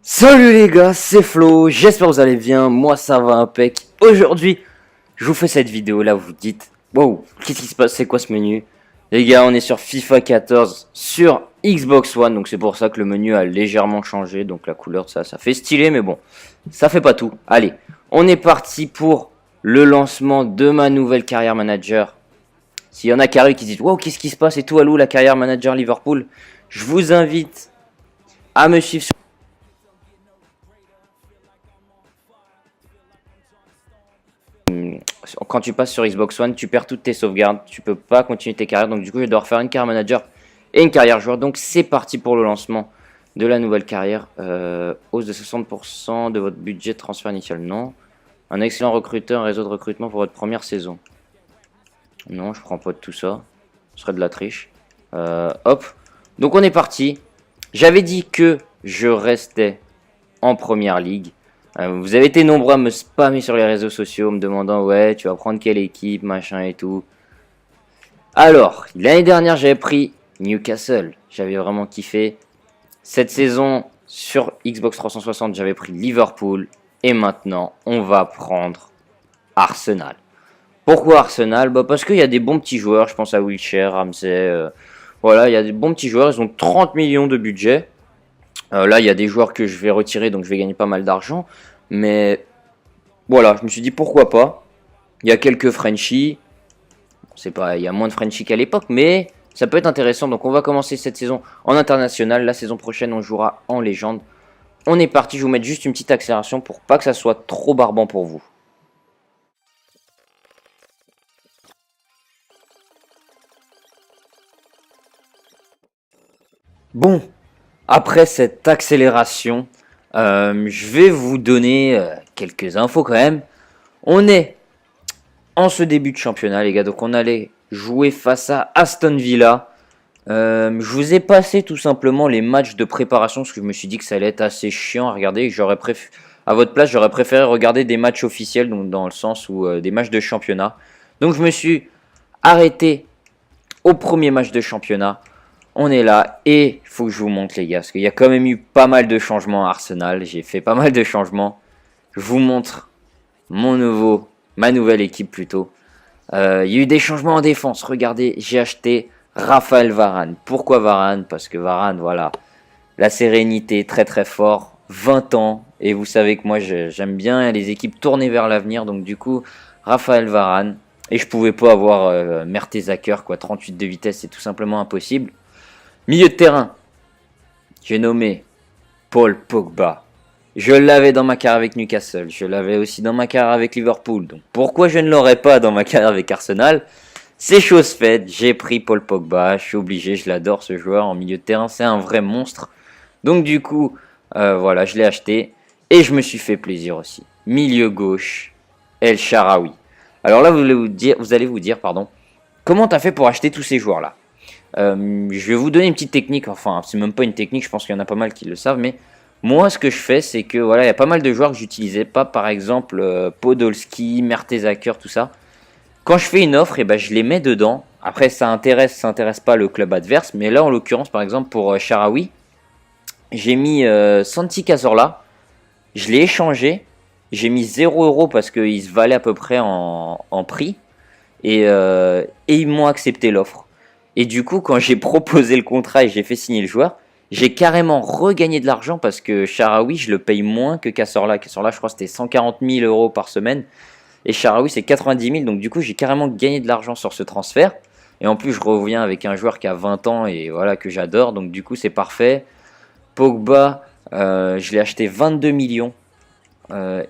Salut les gars, c'est Flo, j'espère que vous allez bien, moi ça va impec. Aujourd'hui, je vous fais cette vidéo là où vous dites wow, qu'est-ce qui se passe, c'est quoi ce menu? Les gars, on est sur FIFA 14 sur Xbox One, donc c'est pour ça que le menu a légèrement changé. Donc la couleur de ça fait stylé, mais bon, ça fait pas tout. Allez, on est parti pour le lancement de ma nouvelle carrière manager. S'il y en a qui arrivent qui disent wow, qu'est-ce qui se passe et tout, allô la carrière manager Liverpool, je vous invite à me suivre sur quand tu passes sur Xbox One, tu perds toutes tes sauvegardes, tu peux pas continuer tes carrières, donc du coup je dois refaire une carrière manager et une carrière joueur. Donc c'est parti pour le lancement de la nouvelle carrière. Hausse de 60% de votre budget de transfert initial, non. Un excellent recruteur, un réseau de recrutement pour votre première saison. Non, je prends pas de tout ça, ce serait de la triche. Hop, donc on est parti. J'avais dit que je restais en première ligue. Vous avez été nombreux à me spammer sur les réseaux sociaux, me demandant ouais, tu vas prendre quelle équipe, machin et tout. Alors, l'année dernière, j'avais pris Newcastle. J'avais vraiment kiffé. Cette saison, sur Xbox 360, j'avais pris Liverpool. Et maintenant, on va prendre Arsenal. Pourquoi Arsenal? Bah parce qu'il y a des bons petits joueurs. Je pense à Wilshere, Ramsey. Voilà, il y a des bons petits joueurs. Ils ont 30 millions de budget. Là, il y a des joueurs que je vais retirer, donc je vais gagner pas mal d'argent. Mais voilà, je me suis dit pourquoi pas. Il y a quelques Frenchies. C'est pas, il y a moins de Frenchies qu'à l'époque, mais ça peut être intéressant. Donc on va commencer cette saison en international. La saison prochaine, on jouera en légende. On est parti, je vais vous mettre juste une petite accélération pour pas que ça soit trop barbant pour vous. Bon, après cette accélération, je vais vous donner quelques infos quand même. On est en ce début de championnat, les gars. Donc, on allait jouer face à Aston Villa. Je vous ai passé tout simplement les matchs de préparation parce que je me suis dit que ça allait être assez chiant à regarder. À votre place, j'aurais préféré regarder des matchs officiels, donc dans le sens où des matchs de championnat. Donc, je me suis arrêté au premier match de championnat. On est là et il faut que je vous montre les gars, parce qu'il y a quand même eu pas mal de changements à Arsenal, j'ai fait pas mal de changements. Je vous montre ma nouvelle équipe plutôt. Il y a eu des changements en défense, regardez, j'ai acheté Raphaël Varane. Pourquoi Varane? Parce que Varane, voilà, la sérénité, très très fort, 20 ans, et vous savez que moi j'aime bien les équipes tournées vers l'avenir, donc du coup, Raphaël Varane, et je pouvais pas avoir Mertesacker, quoi, 38 de vitesse, c'est tout simplement impossible. Milieu de terrain, j'ai nommé Paul Pogba. Je l'avais dans ma carrière avec Newcastle, je l'avais aussi dans ma carrière avec Liverpool. Donc pourquoi je ne l'aurais pas dans ma carrière avec Arsenal? C'est chose faite, j'ai pris Paul Pogba, je suis obligé, je l'adore ce joueur en milieu de terrain, c'est un vrai monstre. Donc du coup, voilà, je l'ai acheté et je me suis fait plaisir aussi. Milieu gauche, El Shaarawy. Alors là, vous allez vous dire, pardon, comment t'as fait pour acheter tous ces joueurs-là? Je vais vous donner une petite technique, enfin c'est même pas une technique, je pense qu'il y en a pas mal qui le savent, mais moi ce que je fais c'est que voilà, il y a pas mal de joueurs que j'utilisais pas, par exemple Podolski, Mertesacker, tout ça. Quand je fais une offre, et ben, je les mets dedans, après ça intéresse pas le club adverse, mais là en l'occurrence par exemple pour Shaarawy, j'ai mis Santi Cazorla, je l'ai échangé, j'ai mis 0 € parce qu'il se valait à peu près en prix, et ils m'ont accepté l'offre. Et du coup, quand j'ai proposé le contrat et j'ai fait signer le joueur, j'ai carrément regagné de l'argent parce que Shaarawy, je le paye moins que Cazorla. Cazorla, je crois que c'était 140 000 € par semaine. Et Shaarawy, c'est 90 000. Donc du coup, j'ai carrément gagné de l'argent sur ce transfert. Et en plus, je reviens avec un joueur qui a 20 ans et voilà que j'adore. Donc du coup, c'est parfait. Pogba, je l'ai acheté 22 millions.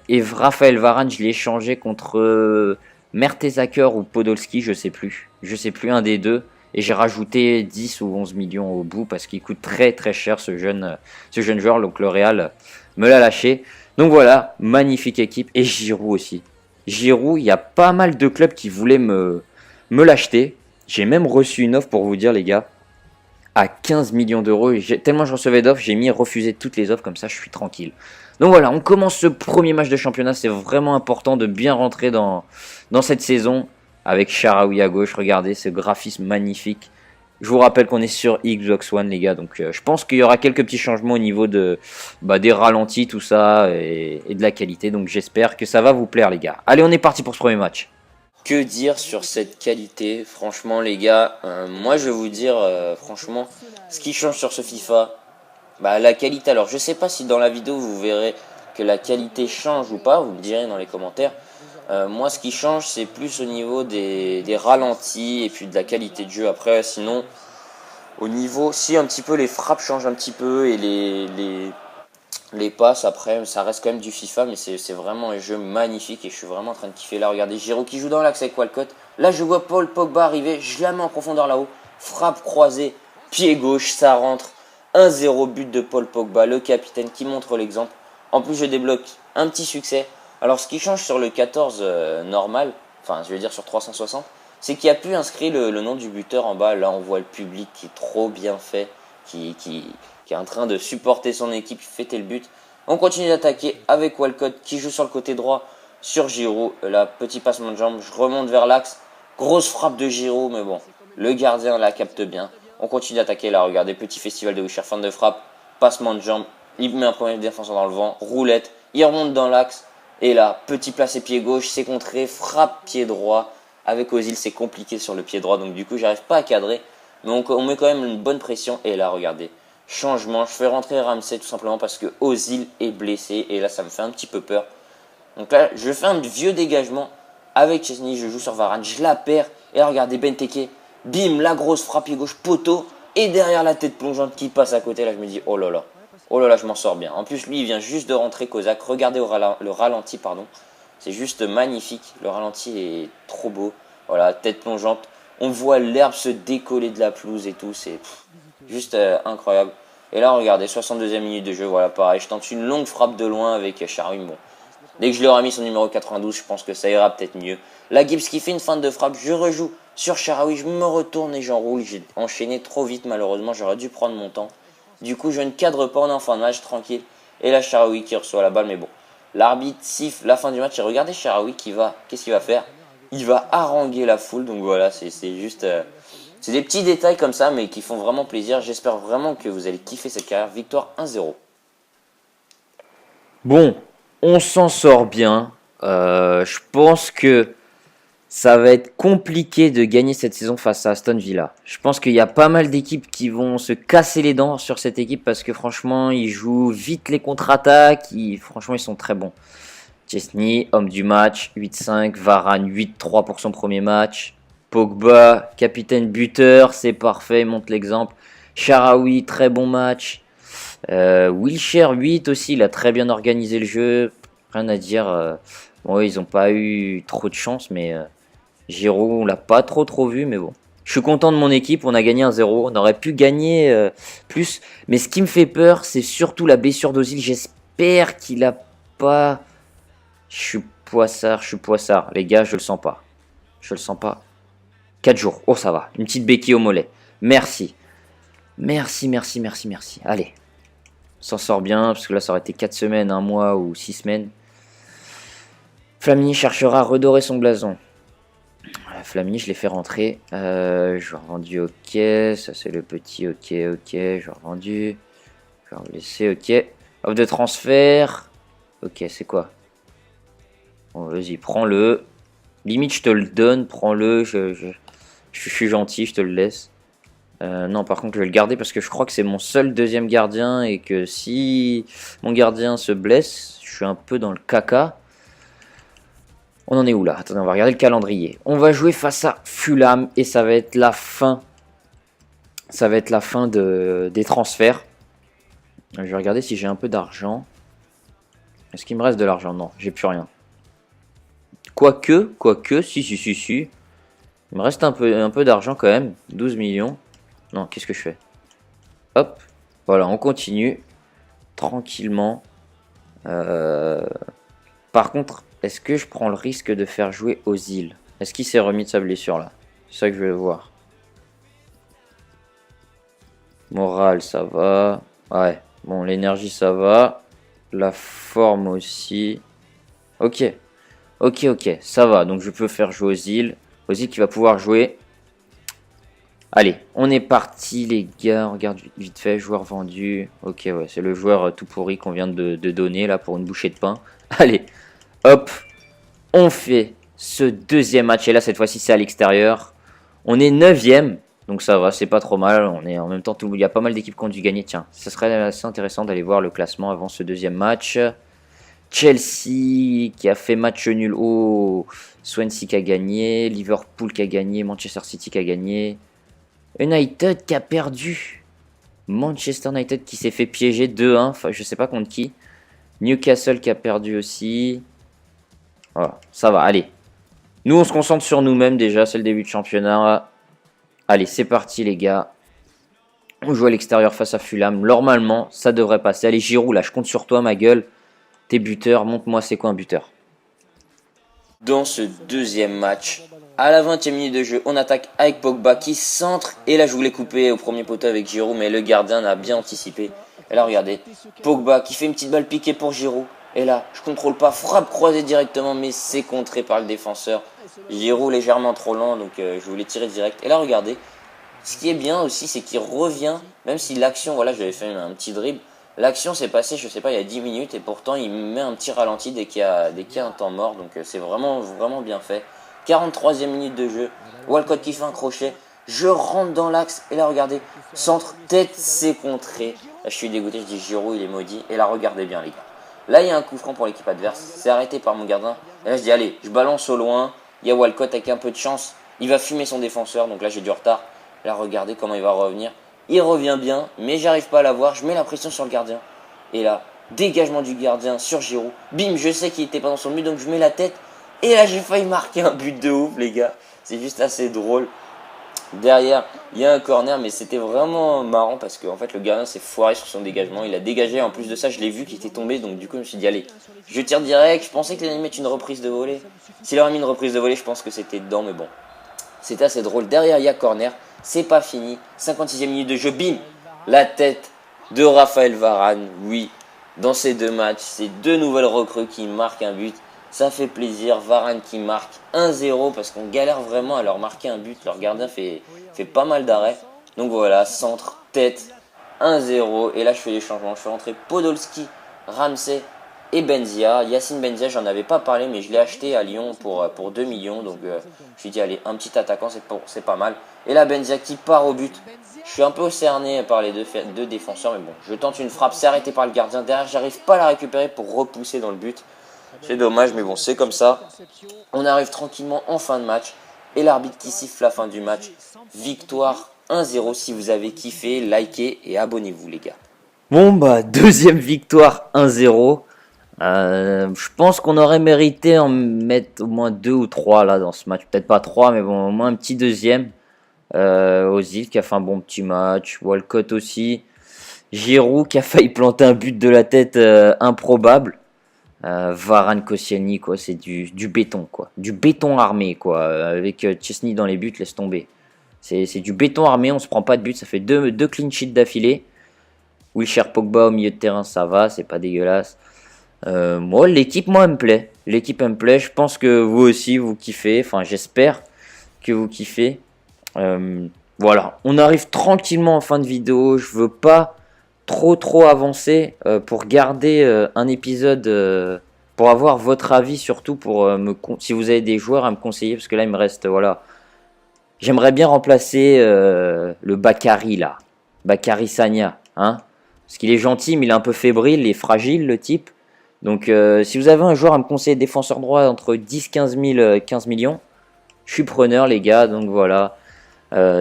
Et Raphaël Varane, je l'ai échangé contre Mertesacker ou Podolski, je sais plus. Je sais plus, un des deux. Et j'ai rajouté 10 ou 11 millions au bout parce qu'il coûte très très cher ce jeune joueur. Donc le Real me l'a lâché. Donc voilà, magnifique équipe. Et Giroud aussi. Giroud, il y a pas mal de clubs qui voulaient me l'acheter. J'ai même reçu une offre pour vous dire les gars. À 15 millions d'euros. Tellement je recevais d'offres, j'ai mis refuser toutes les offres, comme ça je suis tranquille. Donc voilà, on commence ce premier match de championnat. C'est vraiment important de bien rentrer dans cette saison. Avec Shaarawy à gauche, regardez ce graphisme magnifique. Je vous rappelle qu'on est sur Xbox One, les gars. Donc, je pense qu'il y aura quelques petits changements au niveau des ralentis, tout ça, et de la qualité. Donc, j'espère que ça va vous plaire, les gars. Allez, on est parti pour ce premier match. Que dire sur cette qualité? Franchement, les gars, moi, je vais vous dire, franchement, ce qui change sur ce FIFA, la qualité. Alors, je sais pas si dans la vidéo, vous verrez que la qualité change ou pas. Vous me direz dans les commentaires. Moi, ce qui change, c'est plus au niveau des ralentis et puis de la qualité de jeu. Après, sinon, au niveau, si un petit peu les frappes changent un petit peu et les passes, après, ça reste quand même du FIFA, mais c'est vraiment un jeu magnifique et je suis vraiment en train de kiffer. Là, regardez, Giroud qui joue dans l'axe avec Walcott. Là, je vois Paul Pogba arriver, je la mets en profondeur là-haut. Frappe croisée, pied gauche, ça rentre. 1-0, but de Paul Pogba, le capitaine qui montre l'exemple. En plus, je débloque un petit succès. Alors, ce qui change sur le 14 normal, enfin, je veux dire sur 360, c'est qu'il n'y a plus inscrit le nom du buteur en bas. Là, on voit le public qui est trop bien fait, qui est en train de supporter son équipe, fêter le but. On continue d'attaquer avec Walcott qui joue sur le côté droit sur Giroud. Là, petit passement de jambe, je remonte vers l'axe. Grosse frappe de Giroud, mais bon, le gardien la capte bien. On continue d'attaquer là, regardez, petit festival de Wisher, fin de frappe, passement de jambe. Il met un premier défenseur dans le vent, roulette, il remonte dans l'axe. Et là, petit placé pied gauche, c'est contré, frappe pied droit. Avec Ozil, c'est compliqué sur le pied droit, donc du coup, j'arrive pas à cadrer. Mais on met quand même une bonne pression. Et là, regardez, changement, je fais rentrer Ramsey tout simplement parce que Ozil est blessé. Et là, ça me fait un petit peu peur. Donc là, je fais un vieux dégagement avec Chesney, je joue sur Varane, je la perds. Et là, regardez, Benteke, bim, la grosse frappe pied gauche, poteau. Et derrière la tête plongeante qui passe à côté, là, je me dis, oh là là, je m'en sors bien. En plus, lui, il vient juste de rentrer, Kozak. Regardez le ralenti, pardon. C'est juste magnifique. Le ralenti est trop beau. Voilà, tête plongeante. On voit l'herbe se décoller de la pelouse et tout. C'est juste incroyable. Et là, regardez, 62e minute de jeu. Voilà, pareil. Je tente une longue frappe de loin avec Shaarawy. Bon, dès que je lui aurai mis son numéro 92, je pense que ça ira peut-être mieux. Là, Gibbs qui fait une feinte de frappe. Je rejoue sur Shaarawy. Je me retourne et j'enroule. J'ai enchaîné trop vite, malheureusement. J'aurais dû prendre mon temps. Du coup, je ne cadre pas, on est en fin de match, tranquille. Et là, Shaarawy qui reçoit la balle, mais bon. L'arbitre siffle la fin du match et regardez Shaarawy qu'est-ce qu'il va faire? Il va haranguer la foule, donc voilà, c'est juste... c'est des petits détails comme ça, mais qui font vraiment plaisir. J'espère vraiment que vous allez kiffer cette carrière. Victoire 1-0. Bon, on s'en sort bien. Je pense que ça va être compliqué de gagner cette saison face à Aston Villa. Je pense qu'il y a pas mal d'équipes qui vont se casser les dents sur cette équipe parce que franchement, ils jouent vite les contre-attaques. Franchement, ils sont très bons. Chesney, homme du match, 8-5. Varane, 8-3 pour son premier match. Pogba, capitaine buteur, c'est parfait, il montre l'exemple. Shaarawy, très bon match. Wilshere, 8 aussi, il a très bien organisé le jeu. Rien à dire. Bon, ils n'ont pas eu trop de chance, mais... Giroud, on l'a pas trop vu, mais bon. Je suis content de mon équipe, on a gagné 1-0. On aurait pu gagner plus. Mais ce qui me fait peur, c'est surtout la blessure d'Ozil. J'espère qu'il a pas... Je suis poissard. Les gars, je le sens pas. 4 jours. Oh, ça va. Une petite béquille au mollet. Merci. Merci. Allez. On s'en sort bien, parce que là, ça aurait été 4 semaines, 1 mois ou 6 semaines. Flamini cherchera à redorer son blason. Flamini, je l'ai fait rentrer. Je l'ai revendu, ok. Ça, c'est le petit, ok. Je l'ai revendu. Je vais laisser, ok. Offre de transfert. Ok, c'est quoi? Bon, vas-y, prends-le. Limite, je te le donne, prends-le. Je suis gentil, je te le laisse. Non, par contre, je vais le garder parce que je crois que c'est mon seul deuxième gardien et que si mon gardien se blesse, je suis un peu dans le caca. On en est où là? Attendez, on va regarder le calendrier. On va jouer face à Fulham et ça va être la fin. Ça va être la fin des transferts. Je vais regarder si j'ai un peu d'argent. Est-ce qu'il me reste de l'argent? Non, j'ai plus rien. Quoique, si. Il me reste un peu d'argent quand même. 12 millions. Non, qu'est-ce que je fais? Hop, voilà, on continue. Tranquillement. Par contre... Est-ce que je prends le risque de faire jouer Ozil? Est-ce qu'il s'est remis de sa blessure là? C'est ça que je vais voir. Morale, ça va. Ouais, bon, l'énergie, ça va. La forme aussi. Ok, ça va. Donc je peux faire jouer Ozil. Ozil qui va pouvoir jouer. Allez, on est parti les gars, regarde vite fait, joueur vendu. Ok, ouais, c'est le joueur tout pourri qu'on vient de donner là pour une bouchée de pain. Allez, hop, on fait ce deuxième match et là cette fois-ci c'est à l'extérieur. On est 9ème, donc ça va, c'est pas trop mal. On est en même temps, il y a pas mal d'équipes qui ont dû gagner. Tiens, ça serait assez intéressant d'aller voir le classement avant ce deuxième match. Chelsea qui a fait match nul. Oh, Swansea qui a gagné, Liverpool qui a gagné, Manchester City qui a gagné. United qui a perdu. Manchester United qui s'est fait piéger 2-1. Enfin, je sais pas contre qui. Newcastle qui a perdu aussi. Voilà, ça va, allez. Nous, on se concentre sur nous-mêmes déjà. C'est le début de championnat. Allez, c'est parti, les gars. On joue à l'extérieur face à Fulham. Normalement, ça devrait passer. Allez, Giroud, là, je compte sur toi, ma gueule. T'es buteur. Montre-moi c'est quoi un buteur. Dans ce deuxième match, à la 20e minute de jeu, on attaque avec Pogba qui centre. Et là, je voulais couper au premier poteau avec Giroud, mais le gardien a bien anticipé. Et là, regardez, Pogba qui fait une petite balle piquée pour Giroud. Et là, je contrôle pas, frappe croisée directement, mais c'est contré par le défenseur. Giroud légèrement trop lent, donc je voulais tirer direct. Et là, regardez, ce qui est bien aussi, c'est qu'il revient, même si l'action, voilà, j'avais fait un petit dribble. L'action s'est passée, je sais pas, il y a 10 minutes, et pourtant il met un petit ralenti dès qu'il y a un temps mort, donc c'est vraiment bien fait. 43e minute de jeu, Walcott qui fait un crochet, je rentre dans l'axe, et là regardez, centre, tête, c'est contré. Là je suis dégoûté, je dis Giroud il est maudit, et là regardez bien les gars. Là il y a un coup franc pour l'équipe adverse, c'est arrêté par mon gardien, et là je dis allez, je balance au loin, il y a Walcott avec un peu de chance, il va fumer son défenseur, donc là j'ai du retard. Là regardez comment il va revenir. Il revient bien, mais j'arrive pas à l'avoir. Je mets la pression sur le gardien. Et là, dégagement du gardien sur Giroud. Bim, je sais qu'il était pas dans son but, donc je mets la tête. Et là, j'ai failli marquer un but de ouf, les gars. C'est juste assez drôle. Derrière, il y a un corner, mais c'était vraiment marrant parce que en fait, le gardien s'est foiré sur son dégagement. Il a dégagé. En plus de ça, je l'ai vu qu'il était tombé. Donc du coup, je me suis dit, allez, je tire direct. Je pensais qu'il allait mettre une reprise de volée. S'il aurait mis une reprise de volée, je pense que c'était dedans, mais bon. C'était assez drôle. Derrière, il y a corner. C'est pas fini. 56e minute de jeu. Bim. La tête de Raphaël Varane. Oui. Dans ces deux matchs, c'est deux nouvelles recrues qui marquent un but. Ça fait plaisir. Varane qui marque 1-0 parce qu'on galère vraiment à leur marquer un but. Leur gardien fait pas mal d'arrêts. Donc voilà. Centre, tête, 1-0. Et là, je fais les changements. Je fais rentrer Podolski, Ramsey et Benzia. Yacine Benzia, j'en avais pas parlé, mais je l'ai acheté à Lyon pour 2 millions. Donc je me suis dit, allez, un petit attaquant, c'est pas mal. Et là, Benzia qui part au but. Je suis un peu cerné par les deux défenseurs, mais bon, je tente une frappe, c'est arrêté par le gardien. Derrière, j'arrive pas à la récupérer pour repousser dans le but. C'est dommage, mais bon, c'est comme ça. On arrive tranquillement en fin de match. Et l'arbitre qui siffle la fin du match. Victoire 1-0. Si vous avez kiffé, likez et abonnez-vous, les gars. Bon, bah, deuxième victoire 1-0. Je pense qu'on aurait mérité en mettre au moins 2 ou 3 là dans ce match. Peut-être pas 3, mais bon, au moins un petit deuxième. Ozil qui a fait un bon petit match. Walcott aussi. Giroud qui a failli planter un but de la tête improbable. Varane, Koscielny, quoi, c'est du béton, quoi. Du béton armé, quoi. Avec Chesney dans les buts, laisse tomber. C'est du béton armé, on se prend pas de but. Ça fait deux clean sheets d'affilée. Wilshere Pogba au milieu de terrain, ça va, c'est pas dégueulasse. Moi, l'équipe, elle me plaît. L'équipe, elle me plaît. Je pense que vous aussi, vous kiffez. Enfin, j'espère que vous kiffez. Voilà, on arrive tranquillement en fin de vidéo. Je veux pas trop avancer pour garder un épisode, pour avoir votre avis surtout, pour si vous avez des joueurs à me conseiller, parce que là, il me reste, voilà. J'aimerais bien remplacer le Bakary, là. Bakary Sagna, hein. Parce qu'il est gentil, mais il est un peu fébrile, il est fragile, le type. Donc, si vous avez un joueur à me conseiller défenseur droit entre 10-15 000, 15 millions, je suis preneur, les gars. Donc, voilà.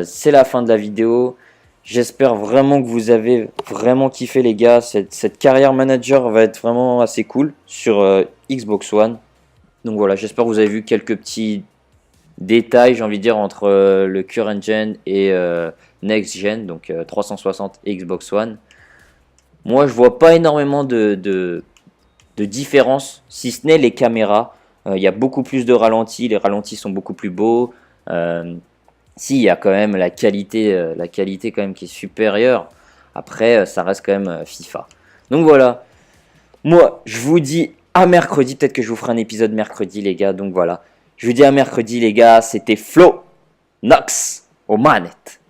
C'est la fin de la vidéo. J'espère vraiment que vous avez vraiment kiffé, les gars. Cette carrière manager va être vraiment assez cool sur Xbox One. Donc, voilà. J'espère que vous avez vu quelques petits détails, j'ai envie de dire, entre le current gen et next gen. Donc, 360 et Xbox One. Moi, je vois pas énormément de différence, si ce n'est les caméras. Il y a beaucoup plus de ralentis, les ralentis sont beaucoup plus beaux. Si, il y a quand même la qualité quand même qui est supérieure. Après, ça reste quand même FIFA. Donc voilà. Moi, je vous dis à mercredi. Peut-être que je vous ferai un épisode mercredi, les gars. Donc voilà. Je vous dis à mercredi, les gars. C'était Flo Knox aux manettes.